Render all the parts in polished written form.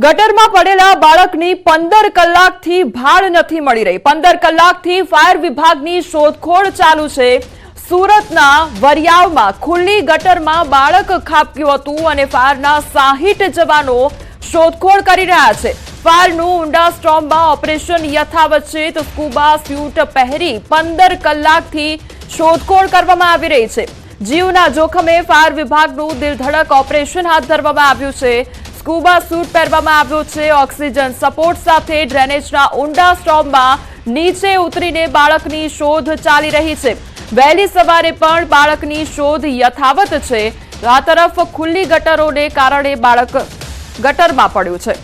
ગટરમાં પડેલા બાળકની 15 કલાકથી ભાળ નથી મળી રહી। 15 કલાકથી ફાયર વિભાગની શોધખોળ ચાલુ છે। સુરતના વરિયાવમાં ખુલ્લી ગટરમાં બાળક ખાબક્યું હતું અને ફાયરના 60 જવાનો શોધખોળ કરી રહ્યા છે। ફાયરનું ઊંડા સ્ટોર્મમાં ઓપરેશન યથાવત છે તો સ્કૂબા સ્યુટ પહેરી 15 કલાકથી શોધખોળ કરવામાં આવી રહી છે। જીવના જોખમે ફાયર વિભાગનું દિલધડક ઓપરેશન હાથ ધરવામાં આવ્યું છે। સ્કૂબા સૂટ પહેરવામાં આવ્યો છે। ઓક્સિજન સપોર્ટ સાથે ડ્રેનેજના ઊંડા સ્ટોર્મમાં નીચે ઉતરીને બાળકની શોધ ચાલી રહી છે। વહેલી સવારે પણ બાળકની શોધ યથાવત છે। આ તરફ ખુલ્લી ગટરોને કારણે બાળક ગટરમાં પડ્યું છે।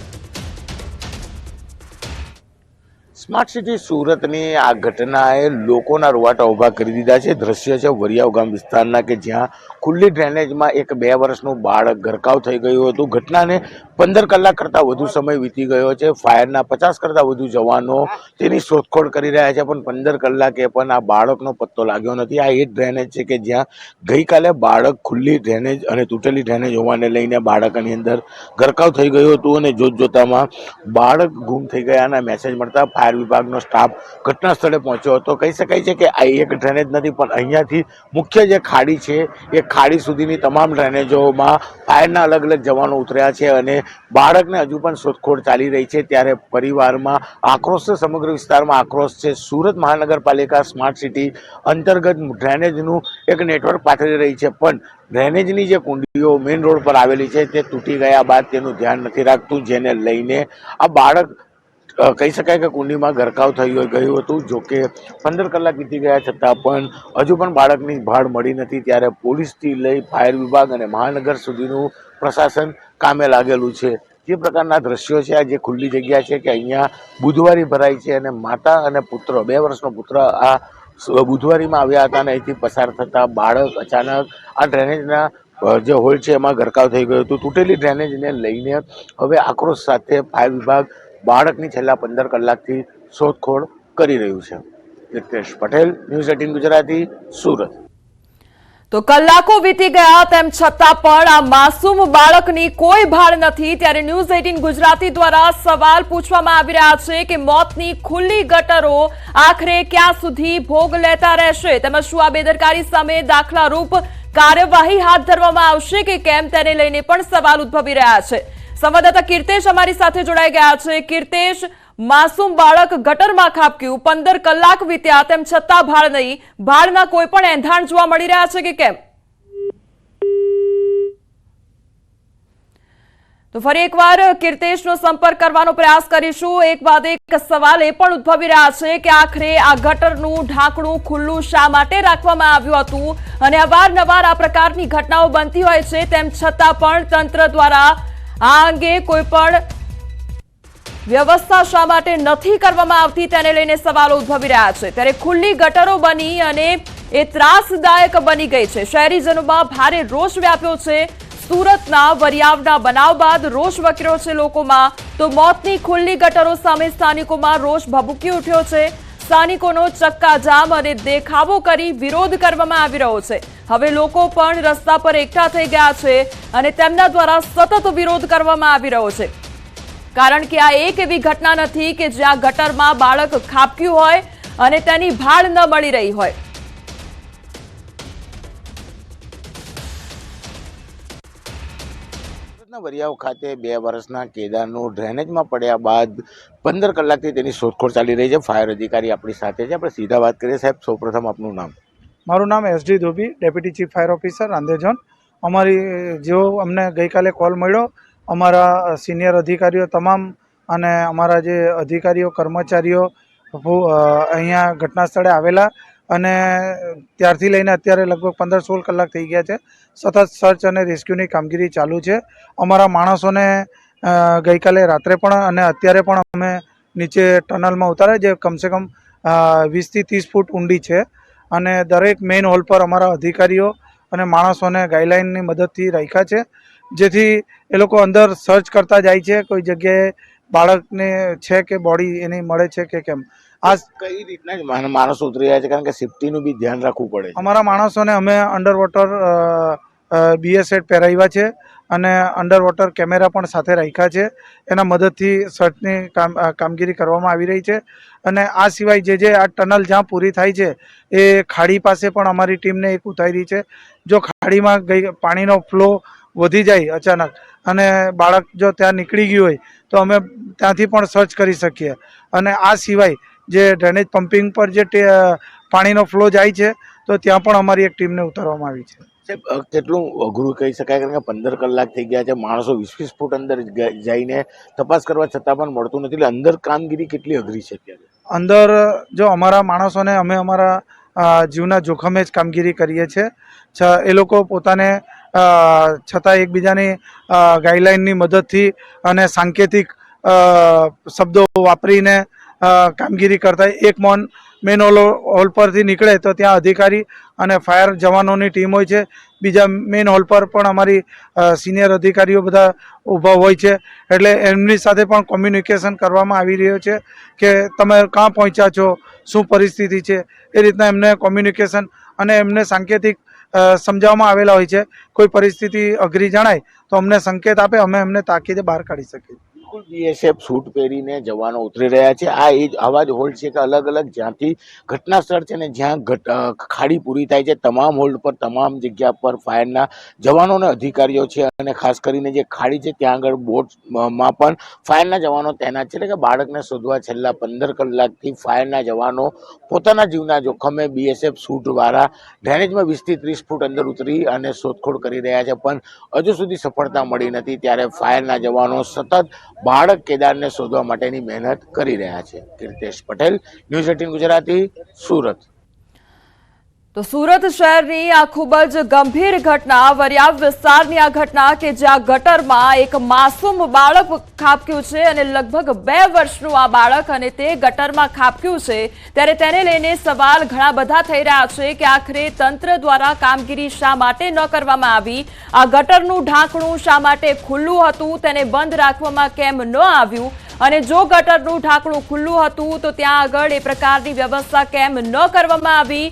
સ્માર્ટ સિટી સુરતની આ ઘટનાએ લોકોના રૂવાટા ઊભા કરી દીધા છે। દ્રશ્ય છે વરિયાવ ગામ વિસ્તારના કે જ્યાં ખુલ્લી ડ્રેનેજમાં એક 2 વર્ષનું બાળક ગરકાવ થઈ ગયું હતું। ઘટનાને 15 કલાક કરતાં વધુ સમય વીતી ગયો છે। ફાયરના 50 કરતાં વધુ જવાનો તેની શોધખોળ કરી રહ્યા છે, પણ 15 કલાકે પણ આ બાળકનો પત્તો લાગ્યો નથી। આ એ ડ્રેનેજ છે કે જ્યાં ગઈકાલે બાળક ખુલ્લી ડ્રેનેજ અને તૂટેલી ડ્રેનેજ હોવાને લઈને બાળકની અંદર ગરકાવ થઈ ગયું હતું અને જોતજોતામાં બાળક ગુમ થઈ ગયાના મેસેજ મળતા ફાયર વિભાગનો સ્ટાફ ઘટના સ્થળે પહોંચ્યો હતો। કહી શકાય છે કે આ એક ડ્રેનેજ નથી, પણ અહીંયાથી મુખ્ય જે ખાડી છે એ ખાડી સુધીની તમામ ડ્રેનેજોમાં ફાયરના અલગ અલગ જવાનો ઉતર્યા છે અને બાળકને હજુ પણ શોધખોળ ચાલી રહી છે। ત્યારે પરિવારમાં આક્રોશ છે, સમગ્ર વિસ્તારમાં આક્રોશ છે। સુરત મહાનગરપાલિકા સ્માર્ટ સિટી અંતર્ગત ડ્રેનેજનું એક નેટવર્ક પાથરી રહી છે, પણ ડ્રેનેજની જે કુંડીઓ મેઇન રોડ પર આવેલી છે તે તૂટી ગયા બાદ તેનું ધ્યાન નથી રાખતું, જેને લઈને આ બાળક કહી શકાય કે કુંડીમાં ગરકાવ થઈ ગયું હતું। જોકે 15 કલાક વીતી ગયા છતાં પણ હજુ પણ બાળકની ભાળ મળી નથી। ત્યારે પોલીસથી લઈ ફાયર વિભાગ અને મહાનગર સુધીનું પ્રશાસન કામે લાગેલું છે। જે પ્રકારના દ્રશ્યો છે, આ જે ખુલ્લી જગ્યા છે કે અહીંયા બુધવારી ભરાઈ છે અને માતા અને પુત્ર 2 વર્ષનો પુત્ર આ બુધવારીમાં આવ્યા હતા અને અહીંથી પસાર થતા બાળક અચાનક આ ડ્રેનેજના જે હોલ છે એમાં ગરકાવ થઈ ગયું હતું। તૂટેલી ડ્રેનેજને લઈને હવે આક્રોશ સાથે ફાયર વિભાગ બાળકની છેલ્લા 15 કલાકથી શોધખોળ કરી રહ્યું છે। રિતેશ પટેલ, ન્યૂઝ 18 ગુજરાતી, સુરત। તો કલાકો વીતી ગયા તેમ છતાં પણ આ માસૂમ બાળકની કોઈ ભાળ નથી। ત્યારે ન્યૂઝ 18 ગુજરાતી દ્વારા સવાલ પૂછવામાં આવી રહ્યા છે કે મોતની ખુલ્લી ગટરો આખરે ક્યાં સુધી ભોગ લેતા રહેશે, તેમજ શું આ બેદરકારી સામે દાખલારૂપ કાર્યવાહી હાથ ધરવામાં આવશે કે કેમ, તેને લઈને પણ સવાલ ઉદ્ભવી રહ્યા છે। સંવાદદાતા કીર્તેશ અમારી સાથે જોડાઈ ગયા છે। કીર્તેશ, માસૂમ બાળક ગટરમાં ખાબક્યું, 15 કલાક વીત્યા તેમ છતાં ભાળ નહીં, ભાળના કોઈ પણ એંધાણ જોવા મળી રહ્યા છે કે કેમ? તો ફરી એકવાર કીર્તેશનો સંપર્ક કરવાનો પ્રયાસ કરીશું। એક બાદ એક સવાલ એ પણ ઉદ્ભવી રહ્યા છે કે આખરે આ ગટરનું ઢાંકણું ખુલ્લું શા માટે રાખવામાં આવ્યું હતું અને અવારનવાર આ પ્રકારની ઘટનાઓ બનતી હોય છે, તેમ છતાં પણ તંત્ર દ્વારા આ અંગે કોઈ પણ વ્યવસ્થા શા માટે નથી કરવામાં આવતી, તેને લઈને સવાલો ઉદ્ભવી રહ્યા છે। ત્યારે ખુલ્લી ગટરો બની અને એ ત્રાસદાયક બની ગઈ છે। શહેરીજનોમાં ભારે રોષ વ્યાપ્યો છે। સુરતના વરિયાવના બનાવ બાદ રોષ વકર્યો છે લોકોમાં, તો મોતની ખુલ્લી ગટરો સામે સ્થાનિકોમાં રોષ ભભૂકી ઉઠ્યો છે। સ્થાનિકોનો ચક્કાજામ અને દેખાવો કરી વિરોધ કરવામાં આવી રહ્યો છે। હવે લોકો પણ રસ્તા પર એકઠા થઈ ગયા છે અને તેમના દ્વારા સતત વિરોધ કરવામાં આવી રહ્યો છે, કારણ કે આ એક એવી ઘટના નથી કે જ્યાં ગટરમાં બાળક ખાબક્યું હોય અને તેની ભાળ ન મળી રહી હોય। વરિયાવ ખાતે 2 વર્ષના કેદારનું ડ્રેનેજમાં પડ્યા બાદ 15 કલાકથી તેની શોધખોળ ચાલી રહી છે। ફાયર અધિકારી આપણી સાથે છે, આપણે સીધા વાત કરીએ। સાહેબ, સૌપ્રથમ આપનું નામ? મારું નામ SD Dhobi, deputy chief fire officer, Rander zone. અમારી જેવો અમને ગઈકાલે કોલ મળ્યો, અમારા સિનિયર અધિકારીઓ તમામ અને અમારા જે અધિકારીઓ કર્મચારીઓ અહીંયા ઘટના સ્થળે આવેલા અને ત્યારથી લઈને અત્યારે લગભગ 15-16 કલાક થઈ ગયા છે। સતત સર્ચ અને રેસ્ક્યુની કામગીરી ચાલુ છે। અમારા માણસોને ગઈકાલે રાત્રે પણ અને અત્યારે પણ અમે નીચે ટનલમાં ઉતાર્યા, જે કમસે કમ 20 થી 30 ફૂટ ઊંડી છે અને દરેક મેઇન હોલ પર અમારા અધિકારીઓ અને માણસોને ગાઈડલાઇનની મદદથી રાખ્યા છે, જેથી એ લોકો અંદર સર્ચ કરતા જાય છે કોઈ જગ્યાએ બાળકને છે કે બોડી એની મળે છે કે કેમ। આ કઈ રીતના માણસો ઉતરી રહ્યા છે, કારણ કે સેફટીનું બી ધ્યાન રાખવું પડે। અમારા માણસોને અમે અંડર વોટર BA સેટ પહેરાવ્યા છે અને અંડર વોટર કેમેરા પણ સાથે રાખ્યા છે. એના મદદથી સર્ચની કામગીરી કરવામાં આવી રહી છે. અને આ સિવાય જે આ ટનલ જ્યાં પૂરી થાય છે એ ખાડી પાસે પણ અમારી ટીમને એક ઉતારી છે. જો ખાડીમાં પાણીનો ફ્લો વધી જાય અચાનક અને બાળક જો ત્યાં નીકળી ગયું હોય તો અમે ત્યાંથી પણ સર્ચ કરી શકીએ. અને આ સિવાય જે ડ્રેનેજ પમ્પિંગ પર જે પાણીનો ફ્લો જાય છે તો ત્યાં પણ અમારી એક ટીમને ઉતારવામાં આવી છે. સાહેબ કેટલું અઘરું કહી શકાય, કારણ કે 15 કલાક થઈ ગયા છે, માણસો 20 ફૂટ અંદર જઈને તપાસ કરવા છતાં પણ મળતું નથી. એટલે અંદર કામગીરી કેટલી અઘરી છે અત્યારે? અંદર જો અમારા માણસોને અમે અમારા જીવના જોખમે જ કામગીરી કરીએ છીએ. એ લોકો પોતાને છતાં એકબીજાની ગાઈડલાઇનની મદદથી અને સાંકેતિક શબ્દો વાપરીને કામગીરી કરતા. એક મેન હોલ પરથી નીકળે તો ત્યાં અધિકારી અને ફાયર જવાનોની ટીમ હોય છે. બીજા મેન હોલ પર પણ અમારી સિનિયર અધિકારીઓ બધા ઊભા હોય છે. એટલે એમની સાથે પણ કોમ્યુનિકેશન કરવામાં આવી રહ્યો છે કે તમે ક્યાં પહોંચ્યા છો, શું પરિસ્થિતિ છે. એ રીતના એમને કોમ્યુનિકેશન અને એમને સાંકેતિક સમજાવવામાં આવેલા હોય છે. કોઈ પરિસ્થિતિ અઘરી જણાય તો અમને સંકેત આપે, અમે એમને તાકીદે બહાર કાઢી શકીએ. બિલકુલ BSF સૂટ પહેરીને જવાનો ઉતરી રહ્યા છે. આવા જ હોલ્ડ છે કે અલગ અલગ જ્યાંથી ઘટના સ્થળ છે ને જ્યાં ખાડી પૂરી થાય છે તમામ હોલ્ડ પર તમામ જગ્યા પર ફાયરના જવાનો અને અધિકારીઓ છે. અને ખાસ કરીને જે ખાડી છે ત્યાં આગળ બોટમાં પણ ફાયરના જવાનો તૈનાત છે. એટલે કે બાળકને શોધવા છેલ્લા 15 કલાકથી ફાયરના જવાનો પોતાના જીવના જોખમે BSF સૂટવાળા ડ્રેનેજમાં 20 થી 30 ફૂટ અંદર ઉતરી અને શોધખોળ કરી રહ્યા છે, પણ હજુ સુધી સફળતા મળી નથી. ત્યારે ફાયરના જવાનો સતત બાળક કેદારને શોધવા માટેની મહેનત કરી રહ્યા છે. કીર્તેશ પટેલ, ન્યૂઝ 18 ગુજરાતી, સુરત. તો સુરત શહેરની આ ખૂબ જ ગંભીર ઘટના, વરિયાવ વિસ્તારની આ ઘટના કે જ્યાં ગટરમાં એક માસૂમ બાળક ખાબક્યું છે અને લગભગ 2 વર્ષનું આ બાળક અને તે ગટરમાં ખાબક્યું છે. ત્યારે તેને લઈને સવાલ ઘણા બધા થઈ રહ્યા છે કે આખરે તંત્ર દ્વારા કામગીરી શા માટે ન કરવામાં આવી? આ ગટરનું ઢાંકણું શા માટે ખુલ્લું હતું? તેને બંધ રાખવામાં કેમ ન આવ્યું? અને જો ગટરનું ઢાંકણું ખુલ્લું હતું તો ત્યાં આગળ એ પ્રકારની વ્યવસ્થા કેમ ન કરવામાં આવી